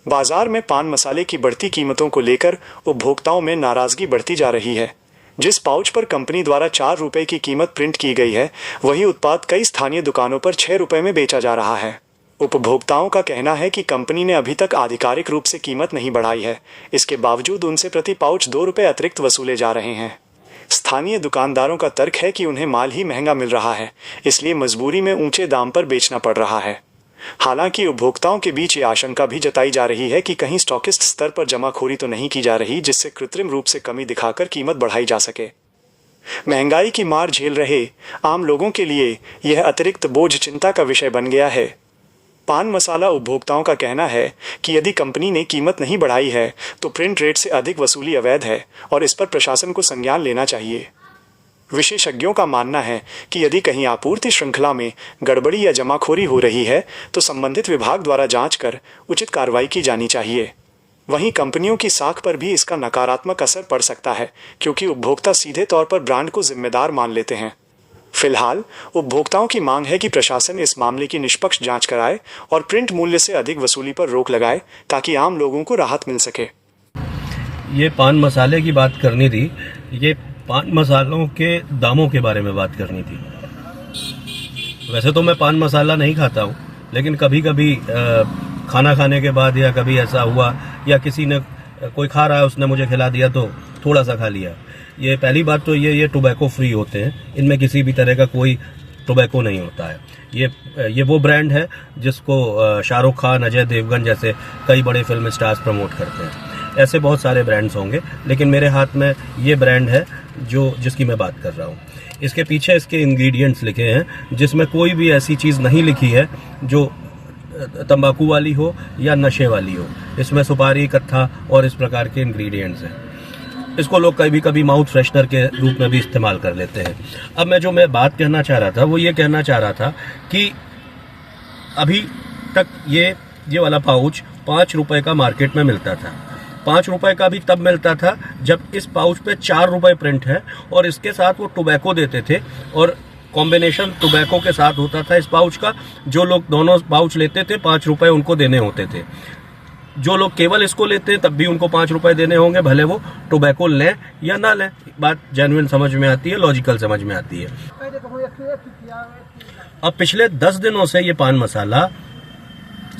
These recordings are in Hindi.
बाजार में पान मसाले की बढ़ती कीमतों को लेकर उपभोक्ताओं में नाराजगी बढ़ती जा रही है। जिस पाउच पर कंपनी द्वारा 4 रुपए की कीमत प्रिंट की गई है, वही उत्पाद कई स्थानीय दुकानों पर 6 रुपए में बेचा जा रहा है। उपभोक्ताओं का कहना है कि कंपनी ने अभी तक आधिकारिक रूप से कीमत नहीं बढ़ाई है। इसके बावजूद उनसे प्रति पाउच 2 रुपए अतिरिक्त वसूले जा रहे हैं। स्थानीय दुकानदारों का तर्क है कि उन्हें माल ही महंगा मिल रहा है, इसलिए मजबूरी में ऊंचे दाम पर बेचना पड़ रहा है। हालांकि उपभोक्ताओं के बीच ये आशंका भी जताई जा रही है कि कहीं स्टॉकिस्ट स्तर पर जमाखोरी तो नहीं की जा रही, जिससे कृत्रिम रूप से कमी दिखाकर कीमत बढ़ाई जा सके। महंगाई की मार झेल रहे आम लोगों के लिए यह अतिरिक्त बोझ चिंता का विषय बन गया है। पान मसाला उपभोक्ताओं का कहना है कि यदि कंपनी ने कीमत नहीं बढ़ाई है तो प्रिंट रेट से अधिक वसूली अवैध है और इस पर प्रशासन को संज्ञान लेना चाहिए। विशेषज्ञों का मानना है कि यदि कहीं आपूर्ति श्रृंखला में गड़बड़ी या जमाखोरी हो रही है तो संबंधित विभाग द्वारा जांच कर उचित कार्रवाई की जानी चाहिए। वहीं कंपनियों की साख पर भी इसका नकारात्मक असर पड़ सकता है, क्योंकि उपभोक्ता सीधे तौर पर ब्रांड को जिम्मेदार मान लेते हैं। फिलहाल उपभोक्ताओं की मांग है कि प्रशासन इस मामले की निष्पक्ष जांच कराए और प्रिंट मूल्य से अधिक वसूली पर रोक लगाए, ताकि आम लोगों को राहत मिल सके। ये पान मसाले की बात करनी थी। ये पान मसालों के दामों के बारे में बात करनी थी। वैसे तो मैं पान मसाला नहीं खाता हूँ, लेकिन कभी कभी खाना खाने के बाद या कभी ऐसा हुआ या किसी ने कोई खा रहा है उसने मुझे खिला दिया तो थोड़ा सा खा लिया। ये पहली बात तो ये टोबैको फ्री होते हैं, इनमें किसी भी तरह का कोई टोबैको नहीं होता है। ये वो ब्रांड है जिसको शाहरुख खान, अजय देवगन जैसे कई बड़े फिल्म स्टार्स प्रमोट करते हैं। ऐसे बहुत सारे ब्रांड्स होंगे, लेकिन मेरे हाथ में ये ब्रांड है जिसकी मैं बात कर रहा हूँ। इसके पीछे इसके इंग्रेडिएंट्स लिखे हैं, जिसमें कोई भी ऐसी चीज़ नहीं लिखी है जो तंबाकू वाली हो या नशे वाली हो। इसमें सुपारी, कत्था और इस प्रकार के इंग्रेडिएंट्स हैं। इसको लोग कभी कभी माउथ फ्रेशनर के रूप में भी इस्तेमाल कर लेते हैं। अब मैं बात कहना चाह रहा था वो ये कहना चाह रहा था कि अभी तक ये वाला पाउच 5 रुपए का मार्केट में मिलता था। 5 रुपए का भी तब मिलता था जब इस पाउच पे 4 रुपए प्रिंट है और इसके साथ वो टोबैको देते थे और कॉम्बिनेशन टोबैको के साथ होता था इस पाउच का। जो लोग दोनों पाउच लेते थे 5 रुपए उनको देने होते थे। जो लोग केवल इसको लेते हैं तब भी उनको 5 रुपए देने होंगे, भले वो टोबैको लें या ना लें। बात जेन्युइन समझ में आती है, लॉजिकल समझ में आती है। अब पिछले 10 दिनों से ये पान मसाला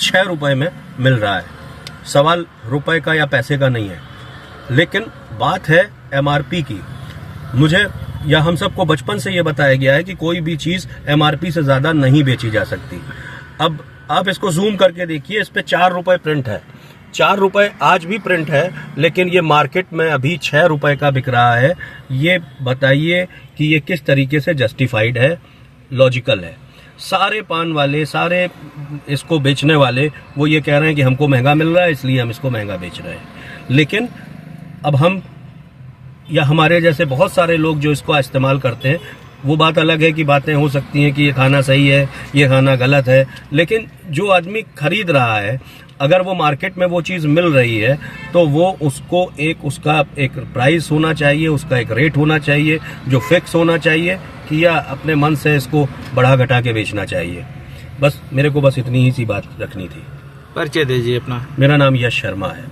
6 रुपए में मिल रहा है। सवाल रुपए का या पैसे का नहीं है, लेकिन बात है MRP की। मुझे या हम सबको बचपन से ये बताया गया है कि कोई भी चीज MRP से ज्यादा नहीं बेची जा सकती। अब आप इसको जूम करके देखिए, इस पे 4 रुपए प्रिंट है। 4 रुपए आज भी प्रिंट है, लेकिन ये मार्केट में अभी 6 रुपए का बिक रहा है। ये बताइए कि ये किस तरीके से जस्टिफाइड है, लॉजिकल है। सारे पान वाले, सारे इसको बेचने वाले वो ये कह रहे हैं कि हमको महंगा मिल रहा है इसलिए हम इसको महंगा बेच रहे हैं। लेकिन अब हम या हमारे जैसे बहुत सारे लोग जो इसको इस्तेमाल करते हैं, वो बात अलग है कि बातें हो सकती हैं कि ये खाना सही है, ये खाना गलत है। लेकिन जो आदमी खरीद रहा है, अगर वो मार्केट में वो चीज़ मिल रही है तो वो उसको उसका एक प्राइस होना चाहिए, उसका एक रेट होना चाहिए जो फिक्स होना चाहिए, कि या अपने मन से इसको बढ़ा घटा के बेचना चाहिए। मेरे को बस इतनी ही सी बात रखनी थी। परिचय दीजिए अपना। मेरा नाम यश शर्मा है।